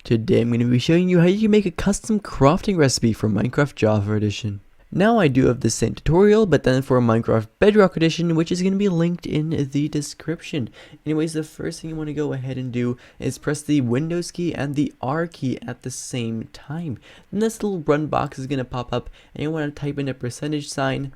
Today I'm going to be showing you how you can make a custom crafting recipe for Minecraft Java Edition. Now I do have the same tutorial, but then for Minecraft Bedrock Edition, which is going to be linked in the description. Anyways, the first thing you want to go ahead and do is press the Windows key and the R key at the same time. Then this little run box is going to pop up, and you want to type in a %,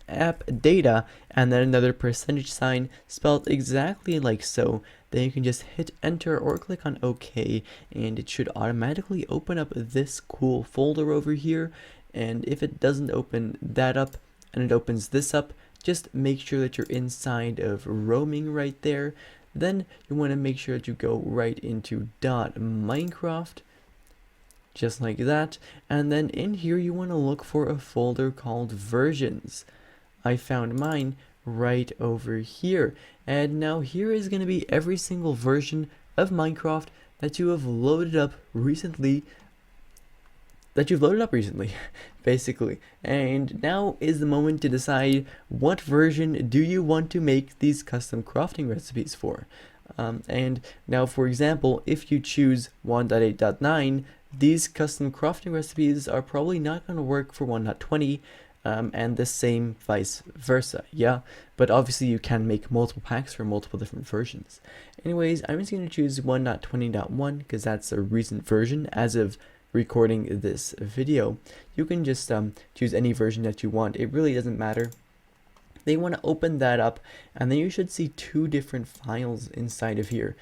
app data, and then another %, spelled exactly like so. Then you can just hit enter or click on OK, and it should automatically open up this cool folder over here. And if it doesn't open that up and it opens this up, just make sure that you're inside of roaming right there. Then you want to make sure that you go right into .minecraft, just like that. And then in here you want to look for a folder called versions. I found mine right over here, and now here is going to be every single version of Minecraft that you have loaded up recently, basically. And now is the moment to decide what version do you want to make these custom crafting recipes for. And now, for example, if you choose 1.8.9, these custom crafting recipes are probably not going to work for 1.20. And the same vice versa, yeah? But obviously you can make multiple packs for multiple different versions. Anyways, I'm just going to choose 1.20.1 because that's a recent version as of recording this video. You can just choose any version that you want. It really doesn't matter. Then you want to open that up, and then you should see two different files inside of here,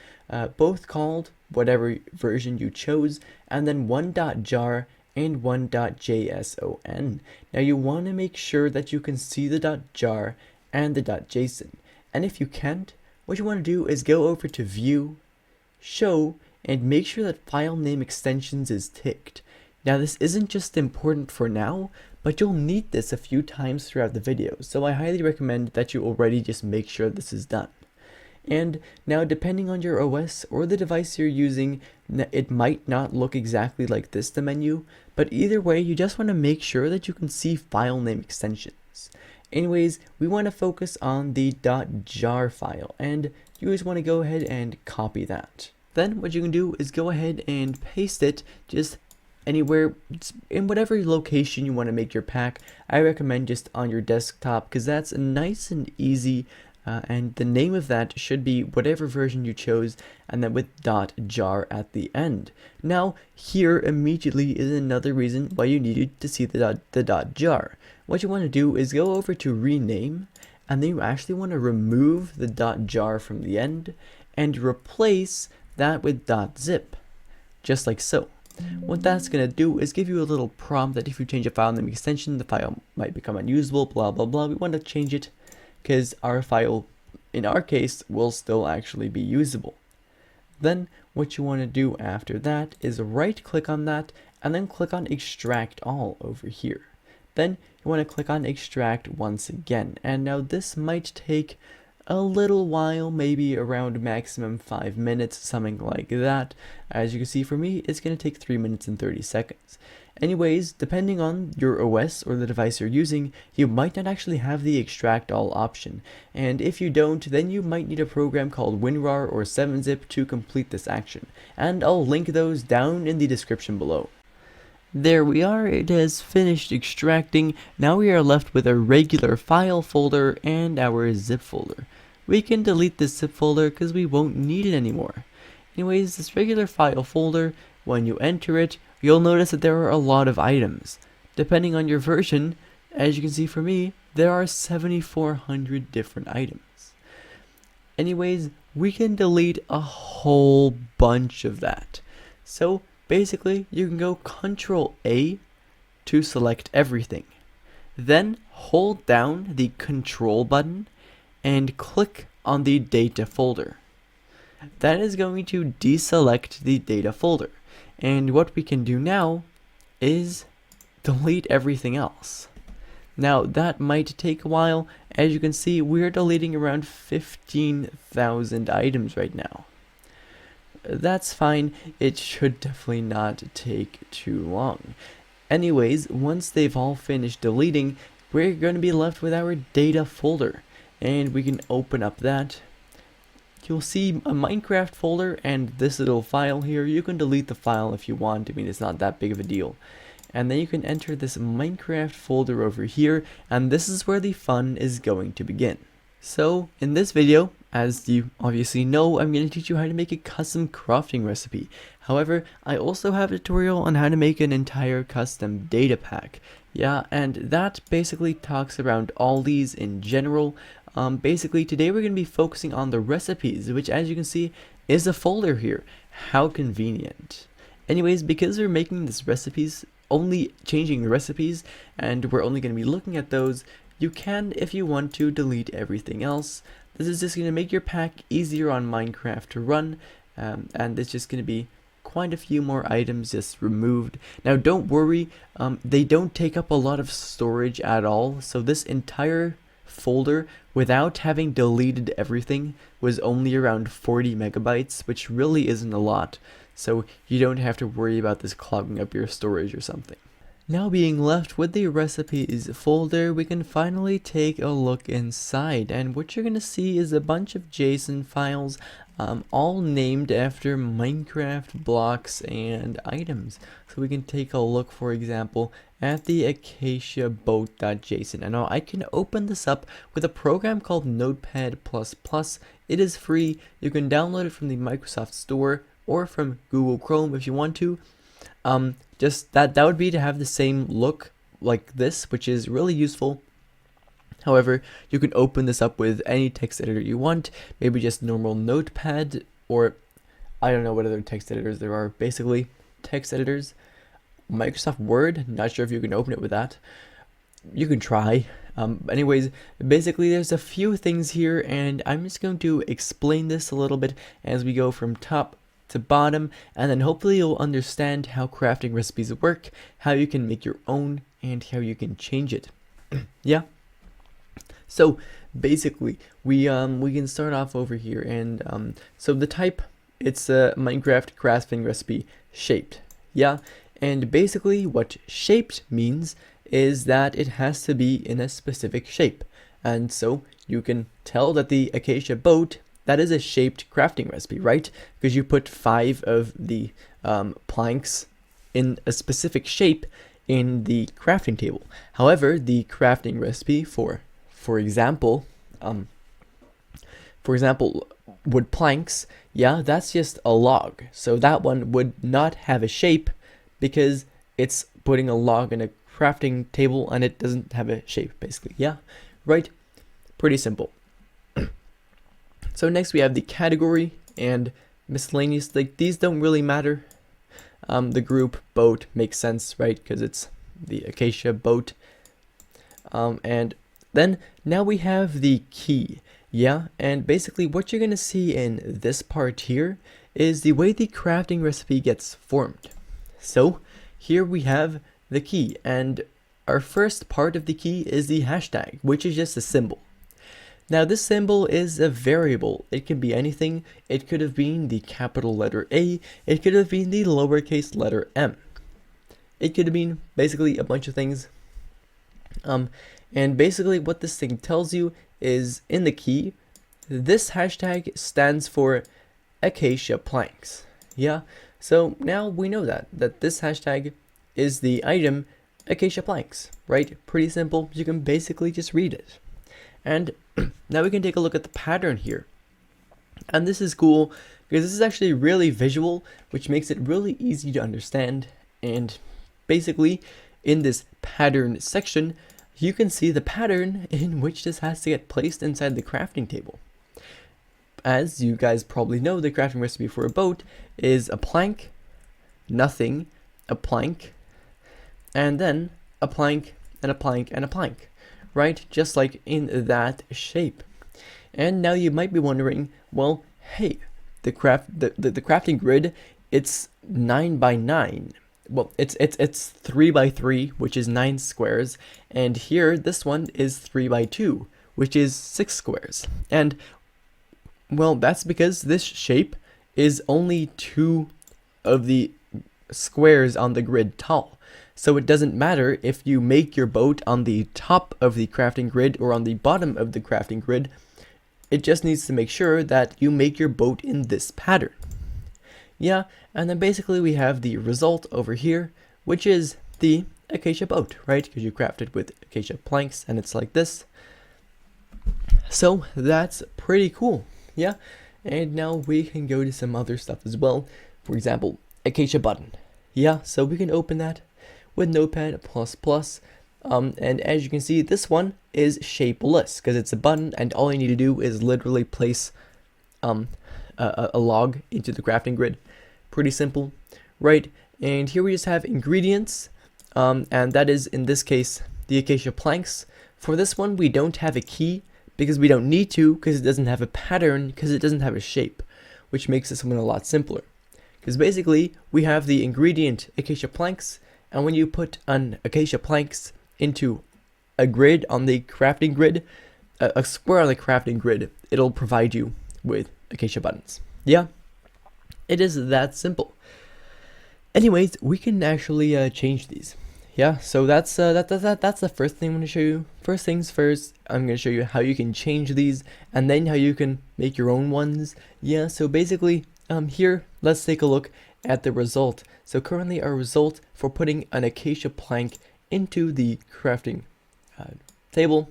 both called whatever version you chose, and then one.jar and one.json. Now you want to make sure that you can see the .jar and the .json. And if you can't, what you want to do is go over to View, Show, and make sure that File Name Extensions is ticked. Now this isn't just important for now, but you'll need this a few times throughout the video, so I highly recommend that you already just make sure this is done. And now, depending on your OS or the device you're using, it might not look exactly like this, the menu, but either way, you just want to make sure that you can see file name extensions. Anyways, we want to focus on the .jar file, and you just want to go ahead and copy that. Then what you can do is go ahead and paste it just anywhere, in whatever location you want to make your pack. I recommend just on your desktop because that's nice and easy. And the name of that should be whatever version you chose, and then with .jar at the end. Now, here immediately is another reason why you needed to see the .jar. What you want to do is go over to rename, and then you actually want to remove the .jar from the end and replace that with .zip, just like so. What that's going to do is give you a little prompt that if you change a file name extension, the file might become unusable, blah blah blah. We want to change it because our file, in our case, will still actually be usable. Then what you want to do after that is right click on that and then click on extract all over here. Then you want to click on extract once again, and now this might take a little while, maybe around maximum 5 minutes, something like that. As you can see, for me, it's going to take 3 minutes and 30 seconds. Anyways, depending on your OS or the device you're using, you might not actually have the extract all option. And if you don't, then you might need a program called WinRAR or 7-zip to complete this action. And I'll link those down in the description below. There we are, it has finished extracting. Now we are left with a regular file folder and our zip folder. We can delete this zip folder because we won't need it anymore. Anyways, this regular file folder, when you enter it, you'll notice that there are a lot of items. Depending on your version, as you can see for me, there are 7,400 different items. Anyways, we can delete a whole bunch of that. So basically, you can go Ctrl-A to select everything. Then hold down the Control button and click on the data folder. That is going to deselect the data folder. And what we can do now is delete everything else. Now that might take a while. As you can see, we're deleting around 15,000 items right now. That's fine, it should definitely not take too long. Anyways, once they've all finished deleting, we're going to be left with our data folder. And we can open up that. you'll see a Minecraft folder and this little file here. You can delete the file if you want. I mean, it's not that big of a deal. And then you can enter this Minecraft folder over here, and this is where the fun is going to begin. So in this video, as you obviously know, I'm going to teach you how to make a custom crafting recipe. However, I also have a tutorial on how to make an entire custom data pack. Yeah, and that basically talks around all these in general. Basically today we're going to be focusing on the recipes, which as you can see is a folder here. How convenient. Anyways, because we're making this recipes, only changing the recipes, and we're only going to be looking at those, you can, if you want to, delete everything else. This is just going to make your pack easier on Minecraft to run, and it's just going to be quite a few more items just removed. Now don't worry, they don't take up a lot of storage at all, so this entire folder, without having deleted everything, was only around 40 megabytes, which really isn't a lot, so you don't have to worry about this clogging up your storage or something. Now being left with the recipes folder, we can finally take a look inside, and what you're going to see is a bunch of JSON files, all named after Minecraft blocks and items. So we can take a look, for example, at the acacia boat.json. And now I can open this up with a program called Notepad++. It is free. You can download it from the Microsoft Store or from Google Chrome if you want to. Just that would be to have the same look like this, which is really useful. However, you can open this up with any text editor you want, maybe just normal Notepad, or I don't know what other text editors there are. Basically, text editors. Microsoft Word, not sure if you can open it with that. You can try. Anyways, basically there's a few things here, and I'm just going to explain this a little bit as we go from top to bottom, and then hopefully you'll understand how crafting recipes work, how you can make your own, and how you can change it. Yeah. So basically, we can start off over here, and so the type, it's a Minecraft crafting recipe shaped. Yeah, and basically what shaped means is that it has to be in a specific shape, and so you can tell that the acacia boat, that is a shaped crafting recipe, right? Because you put 5 of the planks in a specific shape in the crafting table. However, the crafting recipe for example, wood planks, yeah, that's just a log. So that one would not have a shape because it's putting a log in a crafting table and it doesn't have a shape, basically. Yeah, right? Pretty simple. So next we have the category and miscellaneous. Like, these don't really matter. The group boat makes sense, right? Because it's the acacia boat. And then now we have the key. Yeah, and basically what you're going to see in this part here is the way the crafting recipe gets formed. So here we have the key, and our first part of the key is the hashtag, which is just a symbol. Now this symbol is a variable. It can be anything. It could have been the capital letter A. It could have been the lowercase letter m. It could have been basically a bunch of things. And basically what this thing tells you is in the key, this hashtag stands for acacia planks. Yeah, so now we know that this hashtag is the item acacia planks, right? Pretty simple. You can basically just read it. And now we can take a look at the pattern here. And this is cool because this is actually really visual, which makes it really easy to understand. And basically in this pattern section, you can see the pattern in which this has to get placed inside the crafting table. As you guys probably know, the crafting recipe for a boat is a plank, nothing, a plank, and then a plank, and a plank, and a plank. Right? Just like in that shape. And now you might be wondering, well, hey, the crafting grid, it's 9 by 9. Well, it's 3 by 3, which is 9 squares, and here this one is 3 by 2, which is 6 squares. And well, that's because this shape is only 2 of the squares on the grid tall. So it doesn't matter if you make your boat on the top of the crafting grid or on the bottom of the crafting grid. it just needs to make sure that you make your boat in this pattern. Yeah, and then basically we have the result over here, which is the acacia boat, right? Because you craft it with acacia planks and it's like this. So that's pretty cool. Yeah, and now we can go to some other stuff as well. For example, acacia button. Yeah, so we can open that with Notepad++. And as you can see, this one is shapeless because it's a button, and all you need to do is literally place a log into the crafting grid. Pretty simple, right? And here we just have ingredients, and that is, in this case, the acacia planks. For this one, we don't have a key because we don't need to, because it doesn't have a pattern, because it doesn't have a shape, which makes this one a lot simpler. Because basically, we have the ingredient acacia planks, and when you put an acacia planks into a grid on the crafting grid, a square on the crafting grid, it'll provide you with acacia buttons. Yeah, it is that simple. Anyways, we can actually change these. Yeah, so that's the first thing I'm going to show you. First things first, I'm going to show you how you can change these, and then how you can make your own ones. Yeah, so basically, here, let's take a look at the result. So currently our result for putting an acacia plank into the crafting table,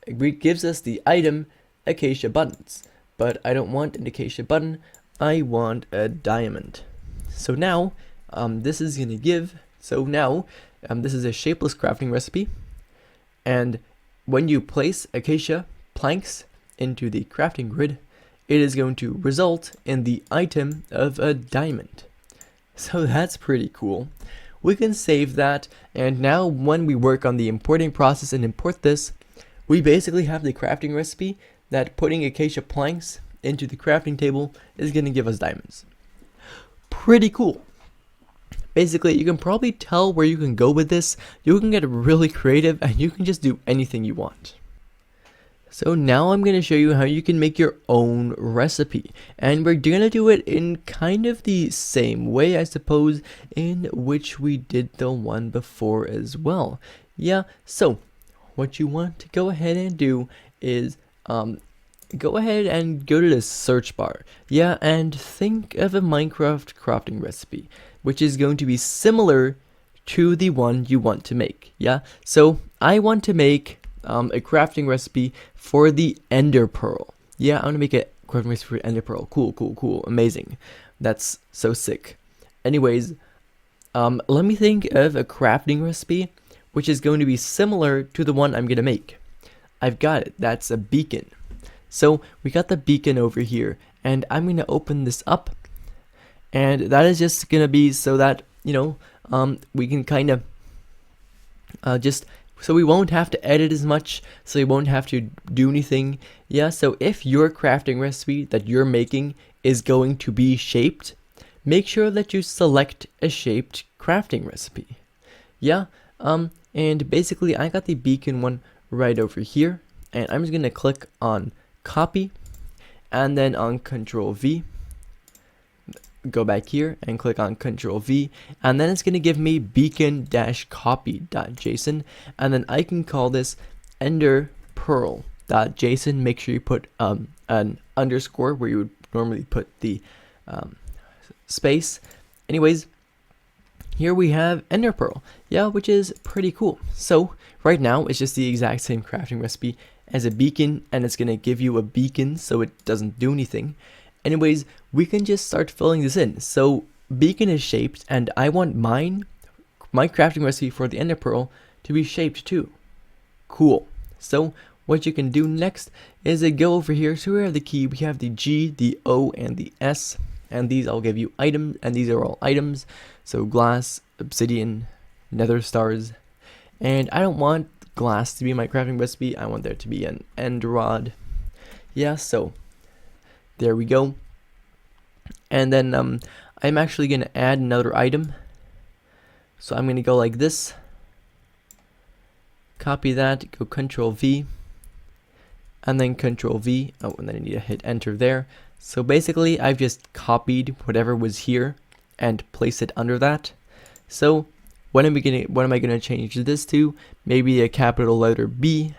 it gives us the item acacia buttons. But I don't want an acacia button, I want a diamond. So now, this is going to give, so now, this is a shapeless crafting recipe, and when you place acacia planks into the crafting grid, it is going to result in the item of a diamond. So that's pretty cool. We can save that, and now when we work on the importing process and import this, we basically have the crafting recipe that putting acacia planks into the crafting table is going to give us diamonds. Pretty cool. Basically, you can probably tell where you can go with this. You can get really creative, and you can just do anything you want. So now I'm going to show you how you can make your own recipe, and we're going to do it in kind of the same way, I suppose, in which we did the one before as well. Yeah, so what you want to go ahead and do is go ahead and go to the search bar. Yeah, and think of a Minecraft crafting recipe, which is going to be similar to the one you want to make. Yeah, so I want to make a crafting recipe for the ender pearl. Yeah, I want to make a crafting recipe for ender pearl. Cool, amazing. That's so sick. Anyways, let me think of a crafting recipe which is going to be similar to the one I'm going to make. I've got it. That's a beacon. So we got the beacon over here, and I'm going to open this up, and that is just going to be so that, you know, we can kind of just, so we won't have to edit as much, so we won't have to do anything. Yeah, so if your crafting recipe that you're making is going to be shaped, make sure that you select a shaped crafting recipe. Yeah, and basically I got the beacon one right over here, and I'm just going to click on copy, and then on Control V, go back here and click on Control V, and then it's going to give me beacon-copy.json, and then I can call this enderpearl.json. Make sure you put an underscore where you would normally put the space. Anyways, here we have enderpearl, yeah, which is pretty cool. So right now it's just the exact same crafting recipe as a beacon, and it's going to give you a beacon so it doesn't do anything. Anyways, we can just start filling this in. So beacon is shaped, and I want my crafting recipe for the ender pearl to be shaped too. Cool. So what you can do next is go over here. So we have the key, we have the G, the O, and the S, and these I'll give you items, and these are all items. So glass, obsidian, nether stars, and I don't want glass to be my crafting recipe. I want there to be an end rod. Yeah, so there we go. And then I'm actually going to add another item. So I'm going to go like this. Copy that, go Control V, and then Control V. Oh, and then I need to hit enter there. So basically I've just copied whatever was here and placed it under that. So what am I going to change this to? Maybe a capital letter B,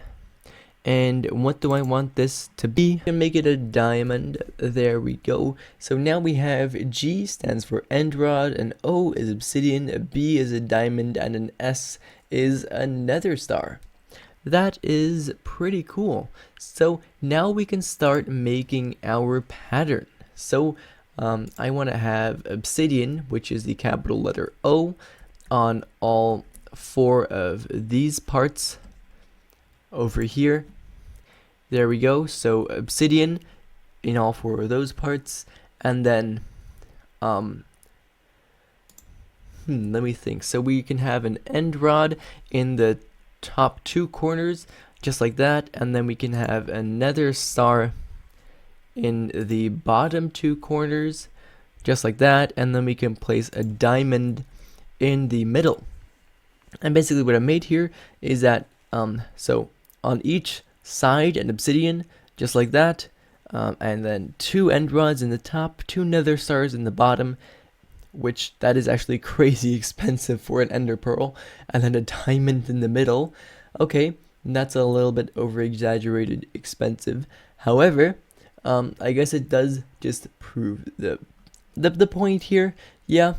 And what do I want this to be? I can make it a diamond. There we go. So now we have G stands for end rod, an O is obsidian, a B is a diamond, and an S is a nether star. That is pretty cool. So now we can start making our pattern. So I want to have obsidian, which is the capital letter O, on all 4 of these parts over here. There we go. So obsidian in all 4 of those parts, and then let me think. So we can have an end rod in the top 2 corners, just like that, and then we can have a nether star in the bottom 2 corners, just like that, and then we can place a diamond in the middle. And basically what I made here is that so on each side an obsidian, just like that, and then 2 end rods in the top, 2 nether stars in the bottom, which that is actually crazy expensive for an ender pearl, and then a diamond in the middle. Okay, that's a little bit over exaggerated expensive. However, I guess it does just prove the point here. Yeah.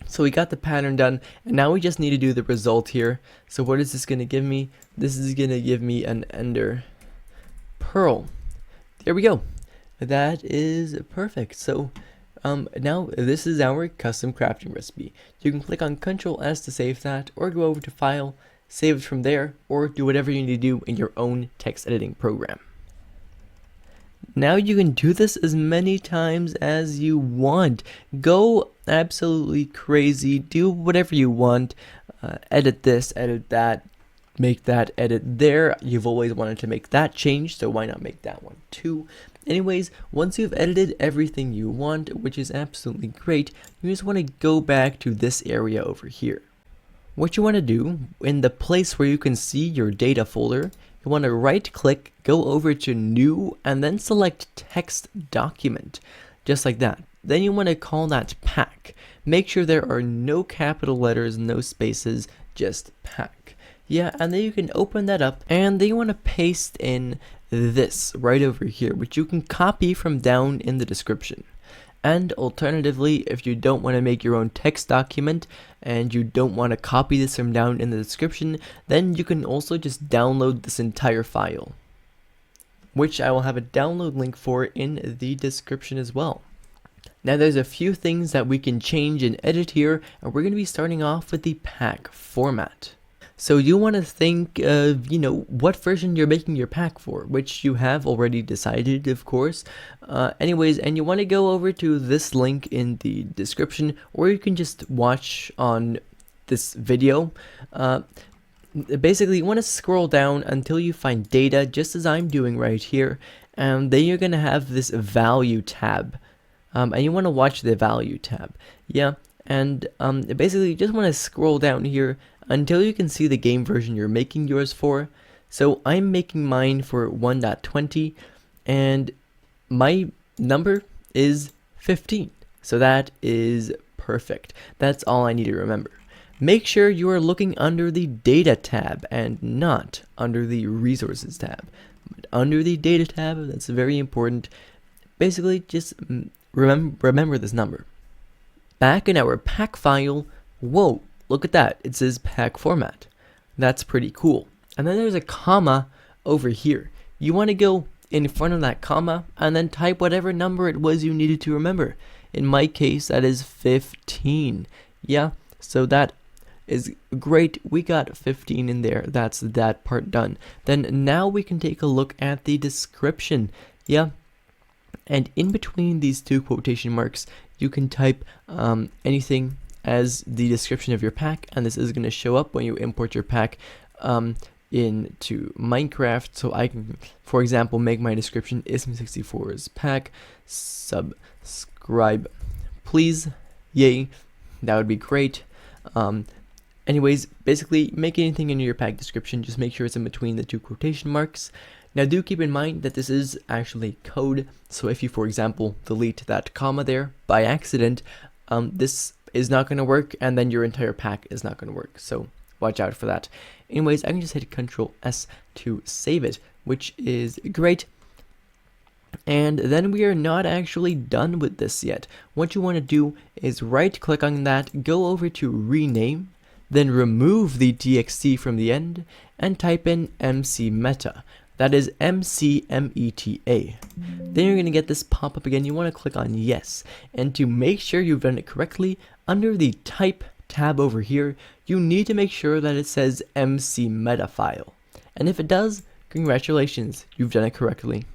So we got the pattern done, and now we just need to do the result here. So what is this going to give me? This is going to give me an ender pearl. There we go. That is perfect. So now this is our custom crafting recipe. You can click on Ctrl S to save that, or go over to File, save it from there, or do whatever you need to do in your own text editing program. Now you can do this as many times as you want. Go absolutely crazy. Do whatever you want. Edit this, edit that, make that edit there. You've always wanted to make that change, so why not make that one too? Anyways, once you've edited everything you want, which is absolutely great, you just want to go back to this area over here. What you want to do, in the place where you can see your data folder, you want to right click, go over to new, and then select text document, just like that. Then you want to call that pack. Make sure there are no capital letters, no spaces, just pack. Yeah, and then you can open that up, and then you want to paste in this right over here, which you can copy from down in the description. And alternatively, if you don't want to make your own text document and you don't want to copy this from down in the description, then you can also just download this entire file, which I will have a download link for in the description as well. Now there's a few things that we can change and edit here, and we're going to be starting off with the pack format. So you want to think of, what version you're making your pack for, which you have already decided, of course. Anyways, and you want to go over to this link in the description, or you can just watch on this video. Basically, you want to scroll down until you find data, just as I'm doing right here, and then you're going to have this value tab. And you want to watch the value tab. Yeah, and basically you just want to scroll down here until you can see the game version you're making yours for. So I'm making mine for 1.20, and my number is 15. So that is perfect. That's all I need to remember. Make sure you are looking under the data tab and not under the resources tab. But under the data tab, that's very important. Basically, just remember this number. Back in our pack file, whoa, look at that. It says pack format. That's pretty cool. And then there's a comma over here. You want to go in front of that comma and then type whatever number it was you needed to remember. In my case, that is 15. Yeah, so that is great. We got 15 in there. That's that part done. Then now we can take a look at the description. Yeah, and in between these 2 quotation marks, you can type anything as the description of your pack, and this is going to show up when you import your pack into Minecraft. So I can, for example, make my description Ism64's pack, subscribe please, yay, that would be great. Anyways, basically make anything in your pack description, just make sure it's in between the 2 quotation marks. Now do keep in mind that this is actually code, so if you, for example, delete that comma there by accident, this is not going to work, and then your entire pack is not going to work. So watch out for that. Anyways, I can just hit Control S to save it, which is great. And then we are not actually done with this yet. What you want to do is right click on that, go over to rename, then remove the txt from the end and type in mcmeta. That is MCMETA. Then you're going to get this pop up again. You want to click on yes. And to make sure you've done it correctly, under the type tab over here, you need to make sure that it says mcmeta file. And if it does, congratulations, you've done it correctly.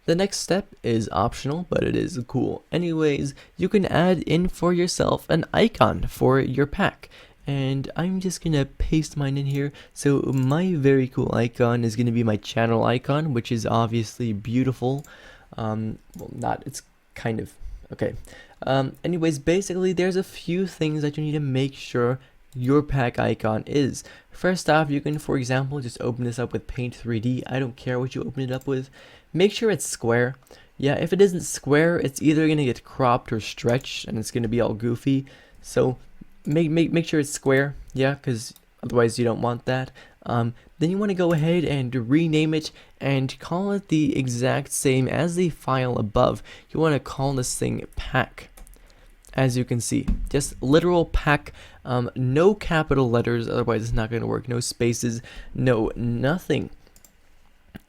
The next step is optional, but it is cool. Anyways, you can add in for yourself an icon for your pack. And I'm just gonna paste mine in here. So my very cool icon is gonna be my channel icon, which is obviously beautiful. Well, not, it's kind of, okay. Anyways, basically there's a few things that you need to make sure your pack icon is. First off, you can, for example, just open this up with Paint 3D. I don't care what you open it up with. Make sure it's square. Yeah, if it isn't square, it's either gonna get cropped or stretched, and it's gonna be all goofy. So make sure it's square. Yeah, because otherwise you don't want that. Then you want to go ahead and rename it and call it the exact same as the file above. You want to call this thing pack. As you can see, just literal pack, no capital letters, otherwise it's not going to work. No spaces, no nothing.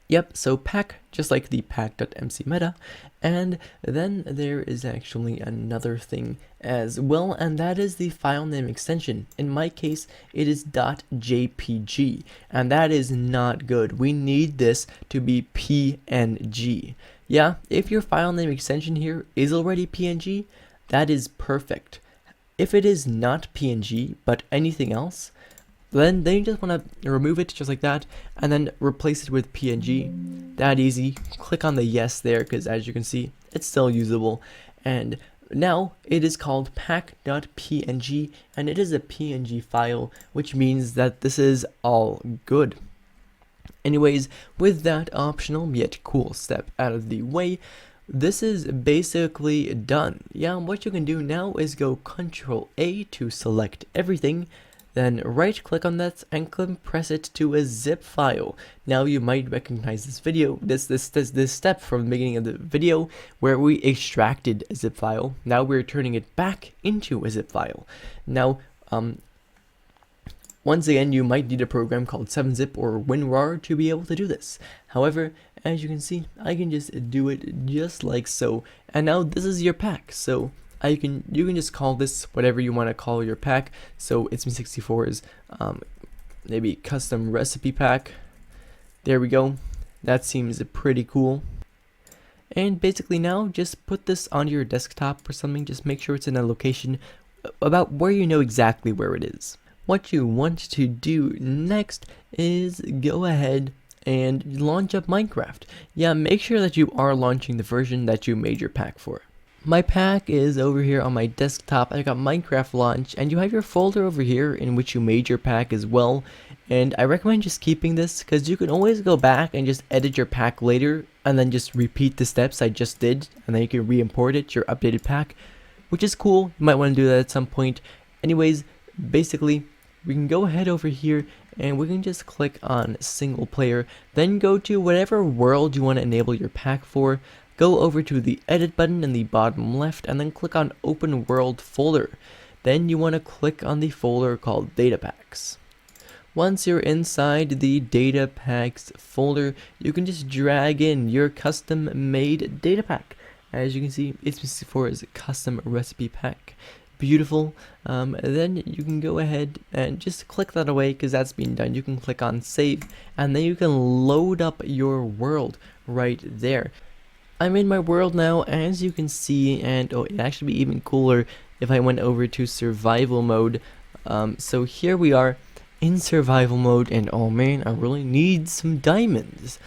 Yep, so pack, just like the pack.mcmeta. And then there is actually another thing as well, and that is the file name extension. In my case, it is .jpg, and that is not good. We need this to be PNG. Yeah, if your file name extension here is already PNG, that is perfect. If it is not PNG, but anything else, then you just want to remove it just like that, and then replace it with PNG. That easy. Click on the yes there, because as you can see, it's still usable. And now it is called pack.png, and it is a PNG file, which means that this is all good. Anyways, with that optional yet cool step out of the way, this is basically done. Yeah, what you can do now is go Control A to select everything, then right click on that and compress it to a zip file. Now you might recognize this video, this step from the beginning of the video where we extracted a zip file. Now we're turning it back into a zip file. Now, once again, you might need a program called 7-zip or WinRAR to be able to do this. However, as you can see, I can just do it just like so. And now this is your pack. So you can just call this whatever you want to call your pack. So it's me64's maybe custom recipe pack. There we go. That seems pretty cool. And basically now just put this on your desktop or something. Just make sure it's in a location about where you know exactly where it is. What you want to do next is go ahead and launch up Minecraft. Yeah, make sure that you are launching the version that you made your pack for. My pack is over here on my desktop. I got Minecraft launch, and you have your folder over here in which you made your pack as well. And I recommend just keeping this because you can always go back and just edit your pack later and then just repeat the steps I just did, and then you can re-import it, your updated pack, which is cool. You might want to do that at some point. Anyways, basically, we can go ahead over here and we can just click on single player, then go to whatever world you want to enable your pack for. Go over to the edit button in the bottom left and then click on open world folder. Then you want to click on the folder called Datapacks. Once you're inside the Datapacks folder, you can just drag in your custom made data pack. As you can see, it's me64's custom recipe pack. Beautiful. Then you can go ahead and just click that away because that's been done. You can click on save, and then you can load up your world right there. I'm in my world now, as you can see, and it'd actually be even cooler if I went over to survival mode. So here we are in survival mode, and oh man, I really need some diamonds.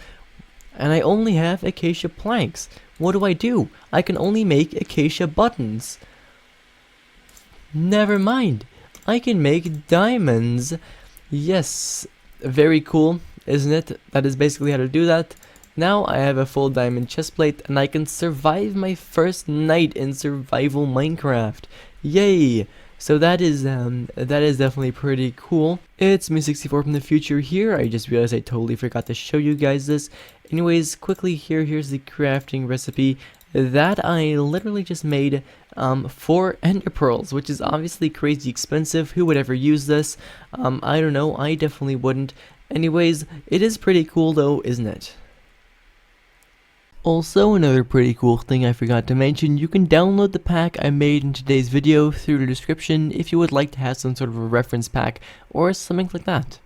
And I only have acacia planks. What do? I can only make acacia buttons. Never mind, I can make diamonds. Yes, very cool, isn't it? That is basically how to do that. Now I have a full diamond chestplate and I can survive my first night in survival Minecraft. Yay! So that is definitely pretty cool. It's me64 from the future here. I just realized I totally forgot to show you guys this. Anyways, quickly here's the crafting recipe that I literally just made for ender pearls, which is obviously crazy expensive. Who would ever use this? I don't know, I definitely wouldn't. Anyways, it is pretty cool though, isn't it? Also, another pretty cool thing I forgot to mention, you can download the pack I made in today's video through the description if you would like to have some sort of a reference pack or something like that.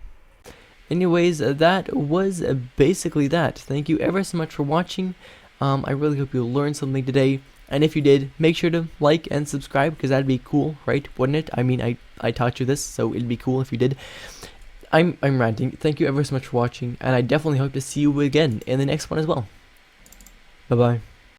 Anyways, that was basically that. Thank you ever so much for watching. I really hope you learned something today, and if you did, make sure to like and subscribe, because that'd be cool, right? Wouldn't it? I mean, I taught you this, so it'd be cool if you did. I'm ranting. Thank you ever so much for watching, and I definitely hope to see you again in the next one as well. Bye-bye.